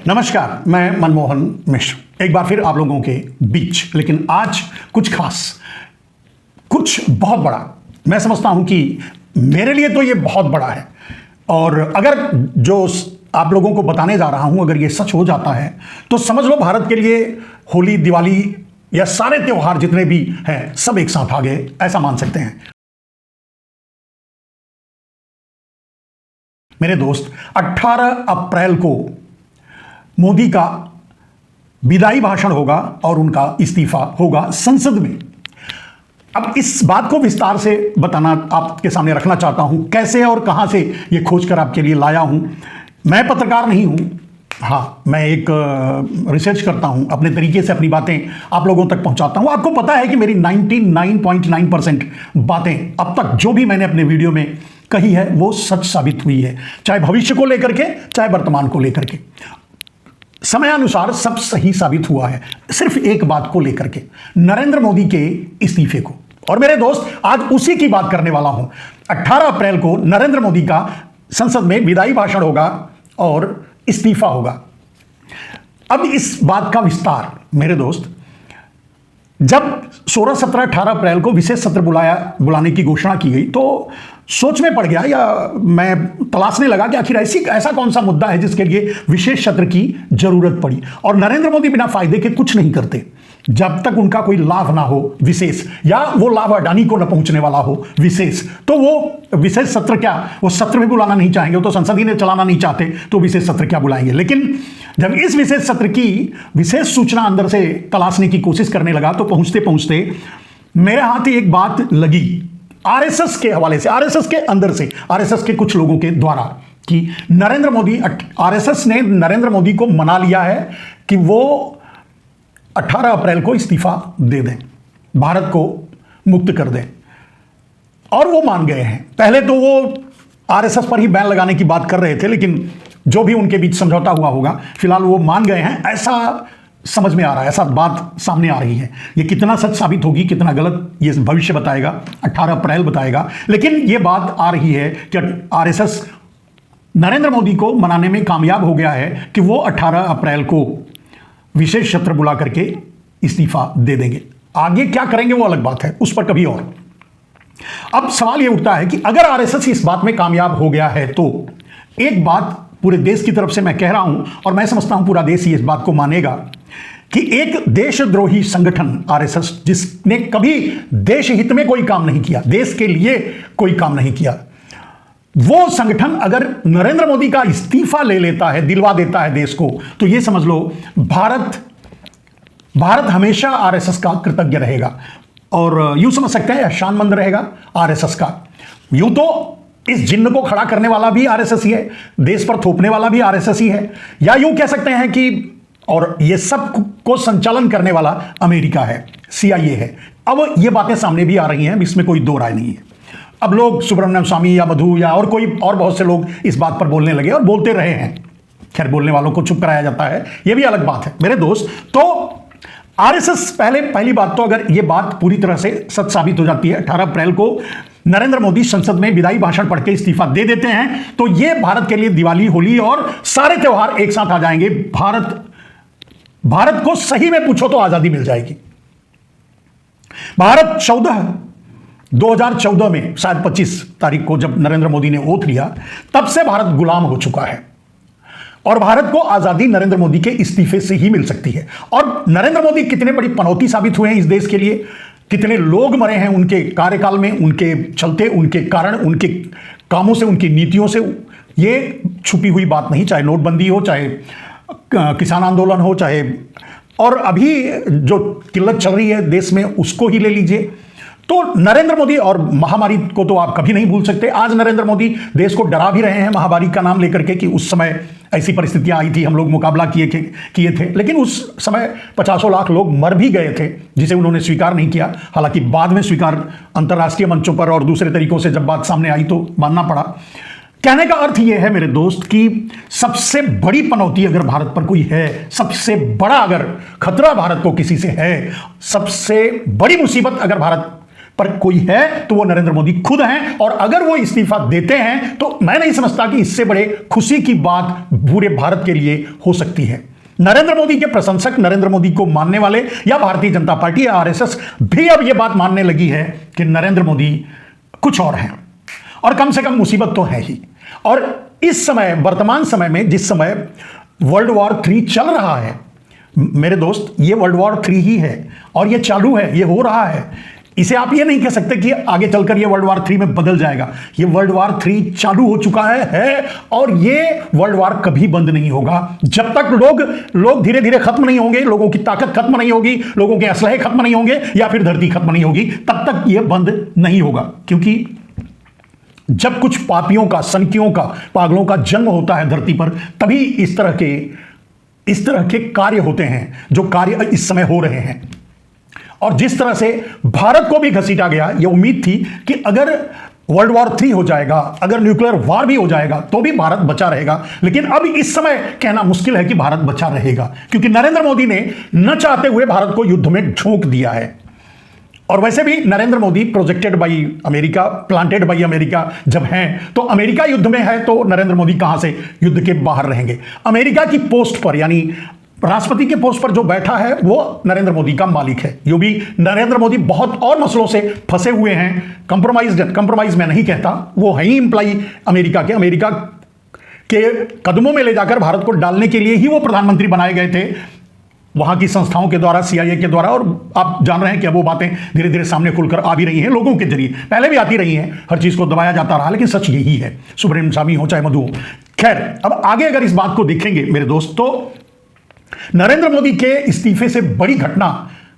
नमस्कार, मैं मनमोहन मिश्र एक बार फिर आप लोगों के बीच। लेकिन आज कुछ खास, कुछ बहुत बड़ा। मैं समझता हूं कि मेरे लिए तो ये बहुत बड़ा है, और अगर जो आप लोगों को बताने जा रहा हूं अगर ये सच हो जाता है तो समझ लो भारत के लिए होली, दिवाली या सारे त्योहार जितने भी हैं सब एक साथ आ गए, ऐसा मान सकते हैं। मेरे दोस्त, 18 अप्रैल को मोदी का विदाई भाषण होगा और उनका इस्तीफा होगा संसद में। अब इस बात को विस्तार से बताना आपके सामने रखना चाहता हूं, कैसे और कहां से ये खोजकर आपके लिए लाया हूं। मैं पत्रकार नहीं हूं, हाँ, मैं एक रिसर्च करता हूं, अपने तरीके से अपनी बातें आप लोगों तक पहुंचाता हूं। आपको पता है कि मेरी 99.9% बातें अब तक जो भी मैंने अपने वीडियो में कही है वो सच साबित हुई है, चाहे भविष्य को लेकर के चाहे वर्तमान को लेकर के। समयानुसार सब सही साबित हुआ है, सिर्फ एक बात को लेकर के, नरेंद्र मोदी के इस्तीफे को। और मेरे दोस्त, आज उसी की बात करने वाला हूं। 18 अप्रैल को नरेंद्र मोदी का संसद में विदाई भाषण होगा और इस्तीफा होगा। अब इस बात का विस्तार, मेरे दोस्त, जब 16, 17, 18 अप्रैल को विशेष सत्र बुलाने की घोषणा की गई तो सोच में पड़ गया, या मैं तलाशने लगा कि आखिर ऐसा कौन सा मुद्दा है जिसके लिए विशेष सत्र की जरूरत पड़ी। और नरेंद्र मोदी बिना फायदे के कुछ नहीं करते जब तक उनका कोई लाभ ना हो विशेष, या वो लाभ अडानी को न पहुंचने वाला हो विशेष। तो वो विशेष सत्र क्या, वो सत्र भी बुलाना नहीं चाहेंगे, वो तो संसद ही ने चलाना नहीं चाहते, तो विशेष सत्र क्या बुलाएंगे। लेकिन जब इस विशेष सत्र की विशेष सूचना अंदर से तलाशने की कोशिश करने लगा तो पहुंचते पहुंचते मेरे हाथ एक बात लगी आरएसएस के हवाले से, आरएसएस के अंदर से, आरएसएस के कुछ लोगों के द्वारा, कि नरेंद्र मोदी, आरएसएस ने नरेंद्र मोदी को मना लिया है कि वो 18 अप्रैल को इस्तीफा दे दें, भारत को मुक्त कर दें। और वो मान गए हैं। पहले तो वो आरएसएस पर ही बैन लगाने की बात कर रहे थे, लेकिन जो भी उनके बीच समझौता हुआ होगा, फिलहाल वो मान गए हैं, ऐसा समझ में आ रहा है, ऐसा बात सामने आ रही है। ये कितना सच साबित होगी, कितना गलत, ये भविष्य बताएगा, 18 अप्रैल बताएगा। लेकिन ये बात आ रही है कि आरएसएस नरेंद्र मोदी को मनाने में कामयाब हो गया है कि वो 18 अप्रैल को विशेष सत्र बुला करके इस्तीफा दे देंगे। आगे क्या करेंगे वो अलग बात है, उस पर कभी और। अब सवाल ये उठता है कि अगर आरएसएस इस बात में कामयाब हो गया है तो एक बात पूरे देश की तरफ से मैं कह रहा हूं, और मैं समझता हूं पूरा देश ही इस बात को मानेगा, कि एक देशद्रोही संगठन आरएसएस, जिसने कभी देश हित में कोई काम नहीं किया, देश के लिए कोई काम नहीं किया, वो संगठन अगर नरेंद्र मोदी का इस्तीफा ले लेता है, दिलवा देता है देश को, तो ये समझ लो भारत हमेशा आरएसएस का कृतज्ञ रहेगा। और यूं समझ सकते हैं शानमंद रहेगा आरएसएस का। यूं तो इस जिन्न को खड़ा करने वाला भी आरएसएस ही है, देश पर थोपने वाला भी आरएसएस ही है, या यूं कह सकते हैं कि, और ये सब को संचालन करने वाला अमेरिका है, CIA है। अब ये बातें सामने भी आ रही हैं, इसमें कोई दो राय नहीं है। अब लोग सुब्रमण्यम स्वामी या मधु या और कोई और बहुत से लोग इस बात पर बोलने लगे और बोलते रहे हैं। खैर, बोलने वालों को चुप कराया जाता है, ये भी अलग बात है मेरे दोस्त। तो आरएसएस, पहली बात तो अगर ये बात पूरी तरह से सच साबित हो जाती है, 18 अप्रैल को नरेंद्र मोदी संसद में विदाई भाषण पढ़ के इस्तीफा दे देते हैं, तो ये भारत के लिए दिवाली, होली और सारे त्योहार एक साथ आ जाएंगे। भारत को सही में पूछो तो आजादी मिल जाएगी। भारत 2014 में, शायद 25 तारीख को जब नरेंद्र मोदी ने ओथ लिया, तब से भारत गुलाम हो चुका है, और भारत को आजादी नरेंद्र मोदी के इस्तीफे से ही मिल सकती है। और नरेंद्र मोदी कितने बड़ी पनौती साबित हुए हैं इस देश के लिए, कितने लोग मरे हैं उनके कार्यकाल में, उनके चलते, उनके कारण, उनके कामों से, उनकी नीतियों से। ये छुपी हुई बात नहीं, चाहे नोटबंदी हो, चाहे किसान आंदोलन हो, चाहे और अभी जो किल्लत चल रही है देश में उसको ही ले लीजिए। तो नरेंद्र मोदी, और महामारी को तो आप कभी नहीं भूल सकते। आज नरेंद्र मोदी देश को डरा भी रहे हैं महामारी का नाम लेकर के, कि उस समय ऐसी परिस्थितियां आई थी, हम लोग मुकाबला किए थे, लेकिन उस समय 50 लाख लोग मर भी गए थे, जिसे उन्होंने स्वीकार नहीं किया। हालांकि बाद में स्वीकार अंतर्राष्ट्रीय मंचों पर और दूसरे तरीकों से जब बात सामने आई तो मानना पड़ा। कहने का अर्थ यह है मेरे दोस्त कि सबसे बड़ी पनौती अगर भारत पर कोई है, सबसे बड़ा अगर खतरा भारत को किसी से है, सबसे बड़ी मुसीबत अगर भारत पर कोई है तो वो नरेंद्र मोदी खुद हैं, और अगर वो इस्तीफा देते हैं तो मैं नहीं समझता कि इससे बड़े खुशी की बात पूरे भारत के लिए हो सकती है। नरेंद्र मोदी के प्रशंसक, नरेंद्र मोदी को मानने वाले, या भारतीय जनता पार्टी या आरएसएस भी अब यह बात मानने लगी है कि नरेंद्र मोदी कुछ और हैं, और कम से कम मुसीबत तो है ही। और इस समय, वर्तमान समय में, जिस समय वर्ल्ड वॉर 3 चल रहा है मेरे दोस्त, ये वर्ल्ड वॉर 3 ही है और ये चालू है, ये हो रहा है। इसे आप ये नहीं कह सकते कि आगे चलकर ये वर्ल्ड वॉर 3 में बदल जाएगा। ये वर्ल्ड वॉर 3 चालू हो चुका है और ये वर्ल्ड वॉर कभी बंद नहीं होगा जब तक लोग धीरे धीरे खत्म नहीं होंगे, लोगों की ताकत खत्म नहीं होगी, लोगों के असलहे खत्म नहीं होंगे, या फिर धरती खत्म नहीं होगी, तब तक ये बंद नहीं होगा। क्योंकि जब कुछ पापियों का, सनकियों का, पागलों का जन्म होता है धरती पर, तभी इस तरह के कार्य होते हैं जो कार्य इस समय हो रहे हैं। और जिस तरह से भारत को भी घसीटा गया, यह उम्मीद थी कि अगर वर्ल्ड वॉर 3 हो जाएगा, अगर न्यूक्लियर वॉर भी हो जाएगा तो भी भारत बचा रहेगा, लेकिन अब इस समय कहना मुश्किल है कि भारत बचा रहेगा, क्योंकि नरेंद्र मोदी ने न चाहते हुए भारत को युद्ध में झोंक दिया है। और वैसे भी Narendra Modi projected by America, planted by America जब हैं, तो अमेरिका युद्ध में है तो नरेंद्र मोदी कहां से युद्ध के बाहर रहेंगे। अमेरिका की पोस्ट पर, यानी राष्ट्रपति के पोस्ट पर जो बैठा है वो नरेंद्र मोदी का मालिक है। यो भी नरेंद्र मोदी बहुत और मसलों से फंसे हुए हैं, कंप्रोमाइज मैं नहीं कहता, वो है ही इंप्लाई अमेरिका के कदमों में ले जाकर भारत को डालने के लिए ही वो प्रधानमंत्री बनाए गए थे, वहां की संस्थाओं के द्वारा, CIA के द्वारा। और आप जान रहे हैं कि अब वो बातें धीरे धीरे सामने खुलकर आ भी रही हैं लोगों के जरिए, पहले भी आती रही हैं, हर चीज को दबाया जाता रहा, लेकिन सच यही है, सुब्रमण्यम स्वामी हो चाहे मधु हो। खैर, अब आगे अगर इस बात को देखेंगे मेरे दोस्त, तो नरेंद्र मोदी के इस्तीफे से बड़ी घटना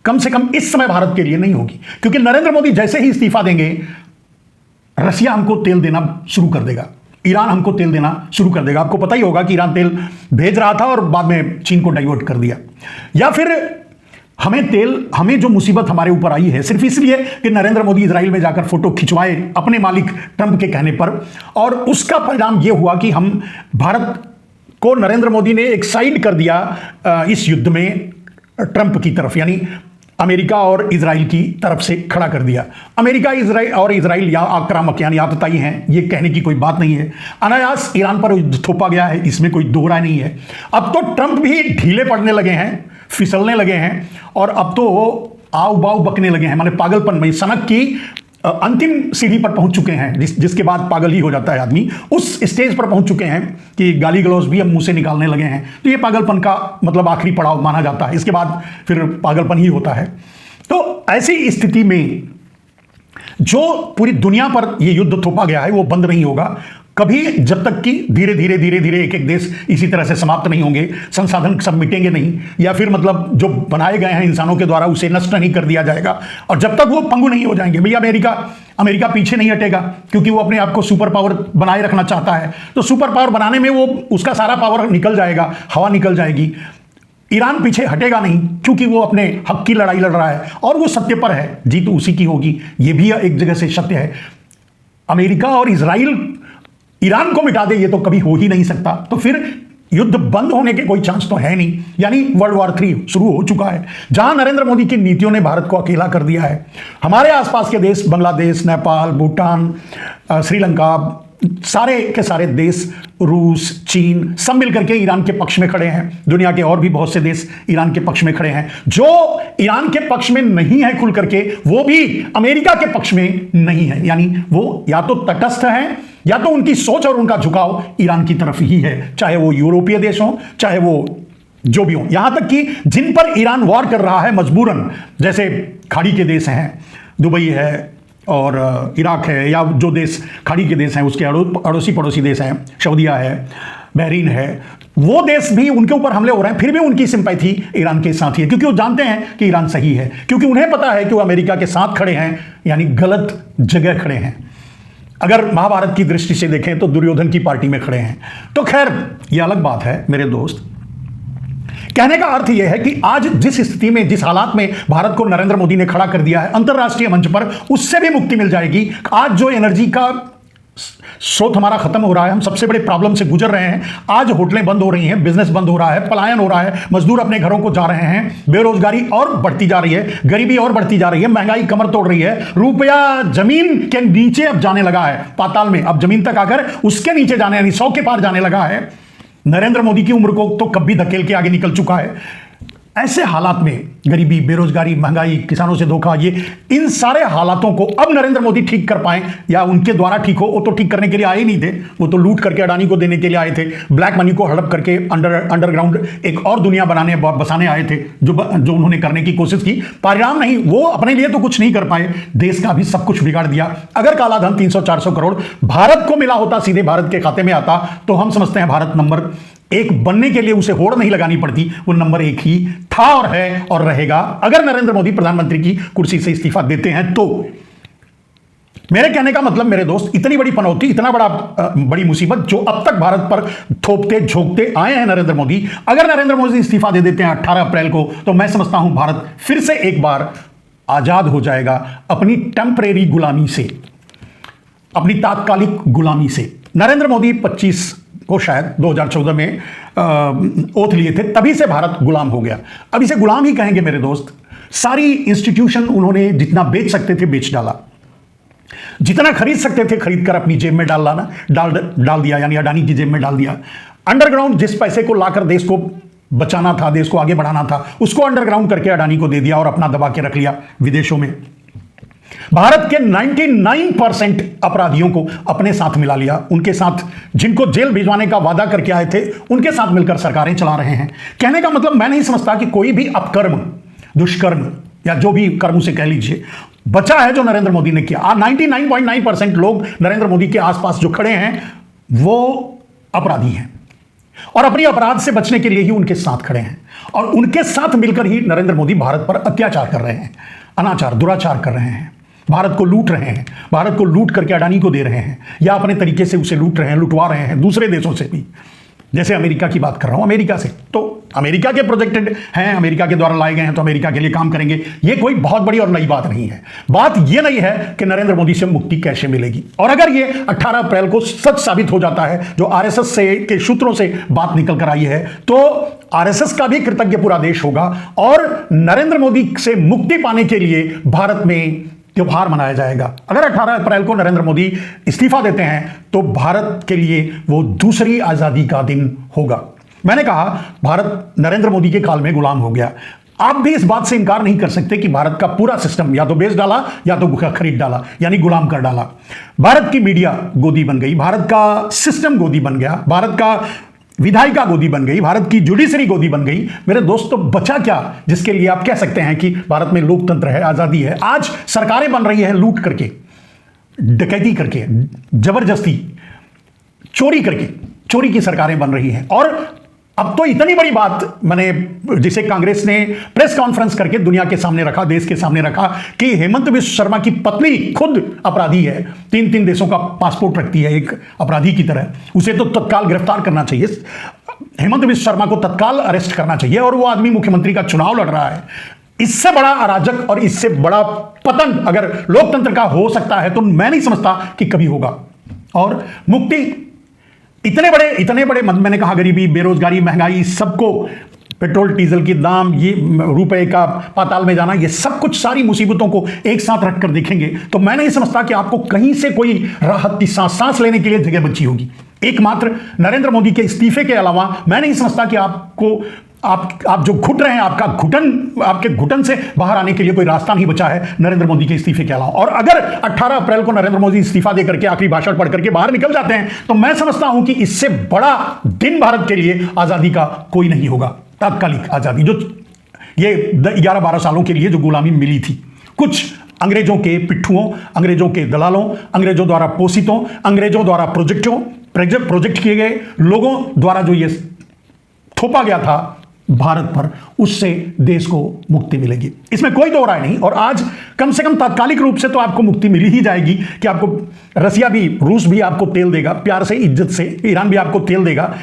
कम से कम इस समय भारत के लिए नहीं होगी, क्योंकि नरेंद्र मोदी जैसे ही इस्तीफा देंगे, रसिया हमको तेल देना शुरू कर देगा, ईरान हमको तेल देना शुरू कर देगा। आपको पता ही होगा कि ईरान तेल भेज रहा था और बाद में चीन को डाइवर्ट कर दिया। या फिर हमें जो मुसीबत हमारे ऊपर आई है सिर्फ इसलिए कि नरेंद्र मोदी इजराइल में जाकर फोटो खिंचवाए अपने मालिक ट्रंप के कहने पर, और उसका परिणाम यह हुआ कि हम भारत को नरेंद्र मोदी ने एक साइड कर दिया इस युद्ध में ट्रंप की तरफ, यानी अमेरिका और इजराइल की तरफ से खड़ा कर दिया। अमेरिका और इजराइल या आक्रामक यानी आतताई हैं, ये कहने की कोई बात नहीं है। अनायास ईरान पर युद्ध थोपा गया है, इसमें कोई दो राय नहीं है। अब तो ट्रंप भी ढीले पड़ने लगे हैं, फिसलने लगे हैं, और अब तो वो आव बाव बकने लगे हैं, माने पागलपन में सनक की अंतिम सीढ़ी पर पहुंच चुके हैं, जिसके बाद पागल ही हो जाता है आदमी, उस स्टेज पर पहुंच चुके हैं कि गाली गलौज भी हम मुंह से निकालने लगे हैं। तो ये पागलपन का मतलब आखिरी पड़ाव माना जाता है, इसके बाद फिर पागलपन ही होता है। तो ऐसी स्थिति में जो पूरी दुनिया पर ये युद्ध थोपा गया है वो बंद नहीं होगा कभी, जब तक कि धीरे धीरे एक देश इसी तरह से समाप्त नहीं होंगे, संसाधन सब मिटेंगे नहीं, या फिर मतलब जो बनाए गए हैं इंसानों के द्वारा उसे नष्ट नहीं कर दिया जाएगा, और जब तक वो पंगु नहीं हो जाएंगे। भैया अमेरिका पीछे नहीं हटेगा, क्योंकि वो अपने आप को सुपर पावर बनाए रखना चाहता है। तो सुपर पावर बनाने में वो उसका सारा पावर निकल जाएगा, हवा निकल जाएगी। ईरान पीछे हटेगा नहीं, क्योंकि वो अपने हक की लड़ाई लड़ रहा है और वो सत्य पर है, जीत उसी की होगी, ये भी एक जगह से सत्य है। अमेरिका और इजराइल ईरान को मिटा दे, ये तो कभी हो ही नहीं सकता, तो फिर युद्ध बंद होने के कोई चांस तो है नहीं। यानी वर्ल्ड वॉर 3 शुरू हो चुका है, जहां नरेंद्र मोदी की नीतियों ने भारत को अकेला कर दिया है। हमारे आसपास के देश, बांग्लादेश, नेपाल, भूटान, श्रीलंका, सारे के सारे देश, रूस, चीन, सब मिलकर के ईरान के पक्ष में खड़े हैं। दुनिया के और भी बहुत से देश ईरान के पक्ष में खड़े हैं। जो ईरान के पक्ष में नहीं है खुल करके, वो भी अमेरिका के पक्ष में नहीं है। यानी वो या तो तटस्थ हैं, या तो उनकी सोच और उनका झुकाव ईरान की तरफ ही है, चाहे वो यूरोपीय देश हो, चाहे वो जो भी हो। यहां तक कि जिन पर ईरान वॉर कर रहा है मजबूरन, जैसे खाड़ी के देश हैं, दुबई है और इराक है, या जो देश खाड़ी के देश हैं उसके अड़ोसी पड़ोसी देश हैं, सऊदीया है, बहरीन है, वो देश भी उनके ऊपर हमले हो रहे हैं, फिर भी उनकी सिंपैथी ईरान के साथ ही है, क्योंकि वो जानते हैं कि ईरान सही है, क्योंकि उन्हें पता है कि वो अमेरिका के साथ खड़े हैं, यानी गलत जगह खड़े हैं। अगर महाभारत की दृष्टि से देखें तो दुर्योधन की पार्टी में खड़े हैं। तो खैर ये अलग बात है मेरे दोस्त। कहने का अर्थ यह है कि आज जिस स्थिति में, जिस हालात में भारत को नरेंद्र मोदी ने खड़ा कर दिया है अंतर्राष्ट्रीय मंच पर, उससे भी मुक्ति मिल जाएगी। आज जो एनर्जी का स्रोत हमारा खत्म हो रहा है, हम सबसे बड़े प्रॉब्लम से गुजर रहे हैं। आज होटलें बंद हो रही हैं, बिजनेस बंद हो रहा है, पलायन हो रहा है, मजदूर अपने घरों को जा रहे हैं, बेरोजगारी और बढ़ती जा रही है, गरीबी और बढ़ती जा रही है, महंगाई कमर तोड़ रही है, रुपया जमीन के नीचे अब जाने लगा है, पाताल में, अब जमीन तक आकर उसके नीचे जाने यानी 100 के पार जाने लगा है। नरेंद्र मोदी की उम्र को तो कभी धकेल के आगे निकल चुका है। ऐसे हालात में गरीबी, बेरोजगारी, महंगाई, किसानों से धोखा, ये इन सारे हालातों को अब नरेंद्र मोदी ठीक कर पाए या उनके द्वारा ठीक हो, वो तो ठीक करने के लिए आए ही नहीं थे। वो तो लूट करके अडानी को देने के लिए आए थे, ब्लैक मनी को हड़प करके अंडरग्राउंड एक और दुनिया बसाने आए थे, जो उन्होंने करने की कोशिश की। परिणाम नहीं, वो अपने लिए तो कुछ नहीं कर पाए, देश का भी सब कुछ बिगाड़ दिया। अगर काला धन 300-400 करोड़ भारत को मिला होता, सीधे भारत के खाते में आता, तो हम समझते हैं भारत नंबर 1 बनने के लिए उसे होड़ नहीं लगानी पड़ती, वो नंबर 1 ही था और है और रहेगा, अगर नरेंद्र मोदी प्रधानमंत्री की कुर्सी से इस्तीफा देते हैं तो। मेरे कहने का मतलब मेरे दोस्त, इतनी बड़ी पनौती, इतना बड़ी मुसीबत जो अब तक भारत पर थोपते झोंकते आए हैं नरेंद्र मोदी, अगर नरेंद्र मोदी इस्तीफा दे देते हैं 18 अप्रैल को, तो मैं समझता हूं भारत फिर से एक बार आजाद हो जाएगा अपनी टेम्परेरी गुलामी से, अपनी तात्कालिक गुलामी से। नरेंद्र मोदी 25 को शायद 2014 में ओथ लिए थे, तभी से भारत गुलाम हो गया। अब इसे गुलाम ही कहेंगे मेरे दोस्त। सारी इंस्टीट्यूशन उन्होंने जितना बेच सकते थे बेच डाला, जितना खरीद सकते थे खरीद कर अपनी जेब में डाल दिया, यानी अडानी की जेब में डाल दिया। अंडरग्राउंड जिस पैसे को लाकर देश को बचाना था, देश को आगे बढ़ाना था, उसको अंडरग्राउंड करके अडानी को दे दिया और अपना दबा के रख लिया विदेशों में। भारत के 99% अपराधियों को अपने साथ मिला लिया, उनके साथ जिनको जेल भिजवाने का वादा करके आए थे, उनके साथ मिलकर सरकारें चला रहे हैं। कहने का मतलब, मैं नहीं समझता कि कोई भी अपकर्म, दुष्कर्म या जो भी कर्म उसे कह लीजिए, बचा है जो नरेंद्र मोदी ने किया। 99.9% लोग नरेंद्र मोदी के आसपास जो खड़े हैं वो अपराधी हैं और अपनी अपराध से बचने के लिए ही उनके साथ खड़े हैं, और उनके साथ मिलकर ही नरेंद्र मोदी भारत पर अत्याचार कर रहे हैं, अनाचार, दुराचार कर रहे हैं, भारत को लूट रहे हैं, भारत को लूट करके अडानी को दे रहे हैं, या अपने तरीके से उसे लूट रहे हैं, लुटवा रहे हैं दूसरे देशों से भी। जैसे अमेरिका की बात कर रहा हूं, अमेरिका से, तो अमेरिका के प्रोजेक्टेड हैं, अमेरिका के द्वारा लाए गए हैं, तो अमेरिका के लिए काम करेंगे। ये कोई बहुत बड़ी और नई बात नहीं है। बात ये नहीं है कि नरेंद्र मोदी से मुक्ति कैसे मिलेगी, और अगर ये 18 अप्रैल को सच साबित हो जाता है, जो आरएसएस से के सूत्रों से बात निकल कर आई है, तो आरएसएस का भी कृतज्ञ पूरा देश होगा, और नरेंद्र मोदी से मुक्ति पाने के लिए भारत में त्योहार मनाया जाएगा। अगर 18 अप्रैल को नरेंद्र मोदी इस्तीफा देते हैं तो भारत के लिए वो दूसरी आजादी का दिन होगा। मैंने कहा भारत नरेंद्र मोदी के काल में गुलाम हो गया। आप भी इस बात से इनकार नहीं कर सकते कि भारत का पूरा सिस्टम या तो बेच डाला या तो खरीद डाला, यानी गुलाम कर डाला। भारत की मीडिया गोदी बन गई, भारत का सिस्टम गोदी बन गया, भारत का विधायिका गोदी बन गई, भारत की जुडिशरी गोदी बन गई। मेरे दोस्त, तो बचा क्या जिसके लिए आप कह सकते हैं कि भारत में लोकतंत्र है, आजादी है? आज सरकारें बन रही है लूट करके, डकैती करके, जबरदस्ती चोरी करके, चोरी की सरकारें बन रही हैं। और अब तो इतनी बड़ी बात मैंने, जिसे कांग्रेस ने प्रेस कॉन्फ्रेंस करके दुनिया के सामने रखा, देश के सामने रखा, कि हेमंत बिश्व शर्मा की पत्नी खुद अपराधी है, 3 देशों का पासपोर्ट रखती है एक अपराधी की तरह, उसे तो तत्काल गिरफ्तार करना चाहिए, हेमंत बिश्व शर्मा को तत्काल अरेस्ट करना चाहिए, और वो आदमी मुख्यमंत्री का चुनाव लड़ रहा है। इससे बड़ा अराजक और इससे बड़ा पतन अगर लोकतंत्र का हो सकता है तो मैं नहीं समझता कि कभी होगा। और मुक्ति इतने बड़े मैंने कहा, गरीबी, बेरोजगारी, महंगाई, सबको, पेट्रोल डीजल की दाम, ये रुपए का पाताल में जाना, ये सब कुछ सारी मुसीबतों को एक साथ रखकर देखेंगे तो मैं नहीं समझता कि आपको कहीं से कोई राहत की सांस लेने के लिए जगह बची होगी। एकमात्र नरेंद्र मोदी के इस्तीफे के अलावा मैं नहीं समझता कि आपको आप जो घुट रहे हैं, आपके घुटन से बाहर आने के लिए कोई रास्ता नहीं बचा है नरेंद्र मोदी के इस्तीफे के अलावा। और अगर 18 अप्रैल को नरेंद्र मोदी इस्तीफा देकर के आखिरी भाषण पढ़ करके बाहर निकल जाते हैं तो मैं समझता हूं कि इससे बड़ा दिन भारत के लिए आजादी का कोई नहीं होगा। तात्कालिक आजादी, जो ये 11-12 सालों के लिए जो गुलामी मिली थी, कुछ अंग्रेजों के पिट्ठुओं, अंग्रेजों के दलालों, अंग्रेजों द्वारा पोषितों, अंग्रेजों द्वारा प्रोजेक्ट किए गए लोगों द्वारा जो ये थोपा गया था भारत पर, उससे देश को मुक्ति मिलेगी, इसमें कोई दो राय नहीं। और आज कम से कम तात्कालिक रूप से तो आपको मुक्ति मिल ही जाएगी कि आपको रसिया भी, रूस भी आपको तेल देगा प्यार से, इज्जत से, ईरान भी आपको तेल देगा,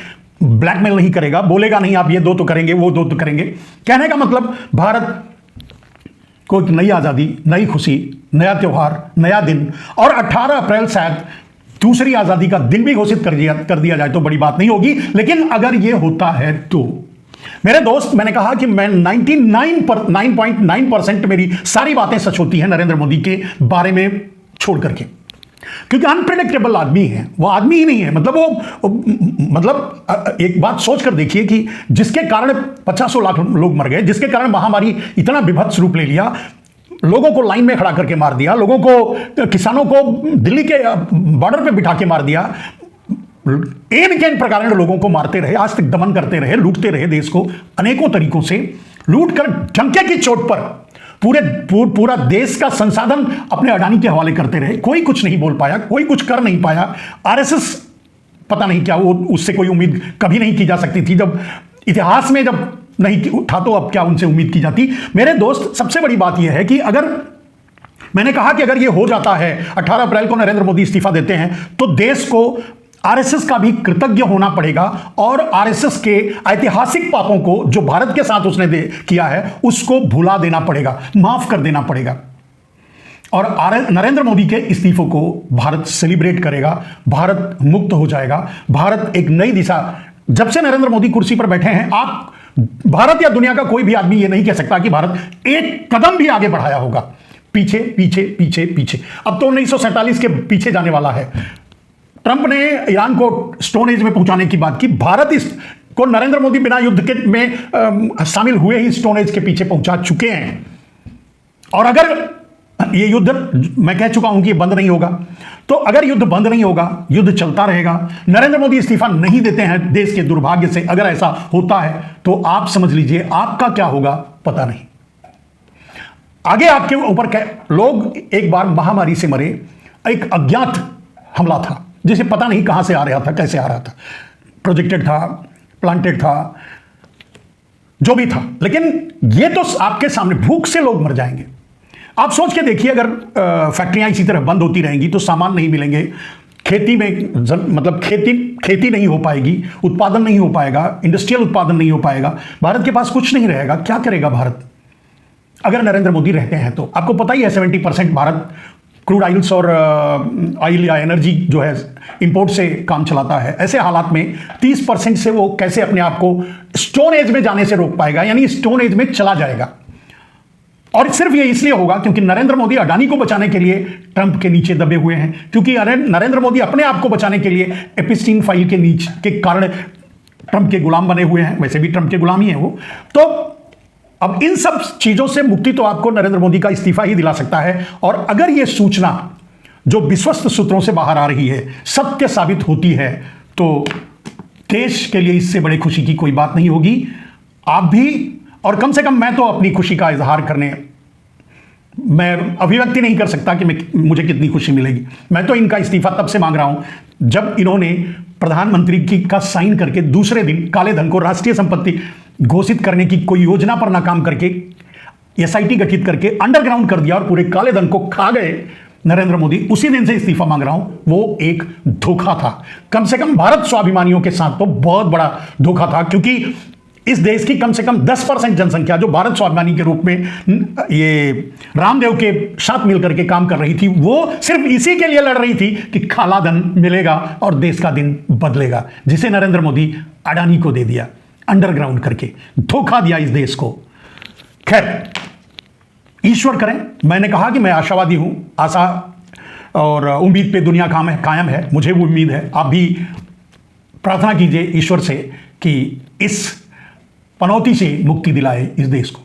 ब्लैकमेल नहीं करेगा, बोलेगा नहीं आप ये दो तो करेंगे, वो दो तो करेंगे। कहने का मतलब भारत को एक नई आजादी, नई खुशी, नया त्योहार, नया दिन, और 18 अप्रैल शायद दूसरी आजादी का दिन भी घोषित कर दिया जाए तो बड़ी बात नहीं होगी। लेकिन अगर यह होता है तो मेरे दोस्त, मैंने कहा कि मैं 9.9% मेरी सारी बातें सच होती हैं नरेंद्र मोदी के बारे में छोड़ करके, क्योंकि अनप्रेडिक्टेबल आदमी है वो। आदमी ही नहीं है, मतलब एक बात सोच कर देखिए कि जिसके कारण 50 लाख लोग मर गए, जिसके कारण महामारी इतना विभत्स रूप ले लिया, लोगों को लाइन में खड़ा करके मार दिया, लोगों को, किसानों को दिल्ली के बॉर्डर पे बिठा के मार दिया, इन प्रकार लोगों को मारते रहे, आज तक दमन करते रहे, लूटते रहे देश को अनेकों तरीकों से, लूट कर डंके की चोट पर पूरा देश का संसाधन अपने अडानी के हवाले करते रहे। कोई कुछ नहीं बोल पाया, कोई कुछ कर नहीं पाया। आरएसएस पता नहीं क्या, वो उससे कोई उम्मीद कभी नहीं की जा सकती थी। जब इतिहास में जब नहीं था तो अब क्या उनसे उम्मीद की जाती। मेरे दोस्त, सबसे बड़ी बात यह है कि अगर मैंने कहा कि अगर यह हो जाता है, 18 अप्रैल को नरेंद्र मोदी इस्तीफा देते हैं, तो देश को आरएसएस का भी कृतज्ञ होना पड़ेगा और आरएसएस के ऐतिहासिक पापों को जो भारत के साथ उसने किया है उसको भुला देना पड़ेगा, माफ कर देना पड़ेगा। और नरेंद्र मोदी के इस्तीफों को भारत सेलिब्रेट करेगा, भारत मुक्त हो जाएगा, भारत एक नई दिशा। जब से नरेंद्र मोदी कुर्सी पर बैठे हैं, आप भारत या दुनिया का कोई भी आदमी यह नहीं कह सकता कि भारत एक कदम भी आगे बढ़ाया होगा। पीछे पीछे पीछे पीछे, अब तो 1947 के पीछे जाने वाला है। ट्रंप ने ईरान को स्टोन एज में पहुंचाने की बात की, भारत इस को नरेंद्र मोदी बिना युद्ध के में शामिल हुए ही स्टोन एज के पीछे पहुंचा चुके हैं। और अगर ये युद्ध, मैं कह चुका हूं कि ये बंद नहीं होगा, तो अगर युद्ध बंद नहीं होगा, युद्ध चलता रहेगा, नरेंद्र मोदी इस्तीफा नहीं देते हैं देश के दुर्भाग्य से, अगर ऐसा होता है तो आप समझ लीजिए आपका क्या होगा पता नहीं। आगे आपके ऊपर लोग एक बार महामारी से मरे, एक अज्ञात हमला था जिसे पता नहीं कहां से आ रहा था, कैसे आ रहा था, प्रोजेक्टेड था, प्लांटेड था, जो भी था, लेकिन ये तो आपके सामने, भूख से लोग मर जाएंगे। आप सोच के देखिए, अगर फैक्ट्रियां इसी तरह बंद होती रहेंगी तो सामान नहीं मिलेंगे, खेती में मतलब खेती नहीं हो पाएगी, उत्पादन नहीं हो पाएगा, इंडस्ट्रियल उत्पादन नहीं हो पाएगा, भारत के पास कुछ नहीं रहेगा। क्या करेगा भारत अगर नरेंद्र मोदी रहते हैं तो? आपको पता ही है 70% भारत क्रूड ऑयल्स और ऑयल या एनर्जी जो है इंपोर्ट से काम चलाता है। ऐसे हालात में 30% से वो कैसे अपने आप को स्टोन एज में जाने से रोक पाएगा, यानी स्टोन एज में चला जाएगा। और सिर्फ ये इसलिए होगा क्योंकि नरेंद्र मोदी अडानी को बचाने के लिए ट्रंप के नीचे दबे हुए हैं, क्योंकि नरेंद्र मोदी अपने आप को बचाने के लिए एपिस्टीन फाइल के नीचे के कारण ट्रंप के गुलाम बने हुए हैं। वैसे भी ट्रंप के गुलाम ही है वो। तो अब इन सब चीजों से मुक्ति तो आपको नरेंद्र मोदी का इस्तीफा ही दिला सकता है। और अगर यह सूचना जो विश्वस्त सूत्रों से बाहर आ रही है सत्य साबित होती है तो देश के लिए इससे बड़े खुशी की कोई बात नहीं होगी। आप भी, और कम से कम मैं तो अपनी खुशी का इजहार करने, मैं अभिव्यक्ति नहीं कर सकता कि मुझे कितनी खुशी मिलेगी। मैं तो इनका इस्तीफा तब से मांग रहा हूं जब इन्होंने प्रधानमंत्री का साइन करके दूसरे दिन काले धन को राष्ट्रीय संपत्ति घोषित करने की कोई योजना पर नाकाम करके एसआईटी गठित करके अंडरग्राउंड कर दिया और पूरे काले धन को खा गए नरेंद्र मोदी। उसी दिन से इस्तीफा मांग रहा हूं। वो एक धोखा था, कम से कम भारत स्वाभिमानियों के साथ तो बहुत बड़ा धोखा था, क्योंकि इस देश की कम से कम 10% जनसंख्या जो भारत स्वाभिमानी के रूप में ये रामदेव के साथ मिलकर के काम कर रही थी, वो सिर्फ इसी के लिए लड़ रही थी कि काला धन मिलेगा और देश का दिन बदलेगा, जिसे नरेंद्र मोदी अडानी को दे दिया, अंडरग्राउंड करके धोखा दिया इस देश को। खैर, ईश्वर करें। मैंने कहा कि मैं आशावादी हूं, आशा और उम्मीद पे दुनिया कायम है। मुझे वो उम्मीद है, आप भी प्रार्थना कीजिए ईश्वर से कि इस पनौती से मुक्ति दिलाए इस देश को।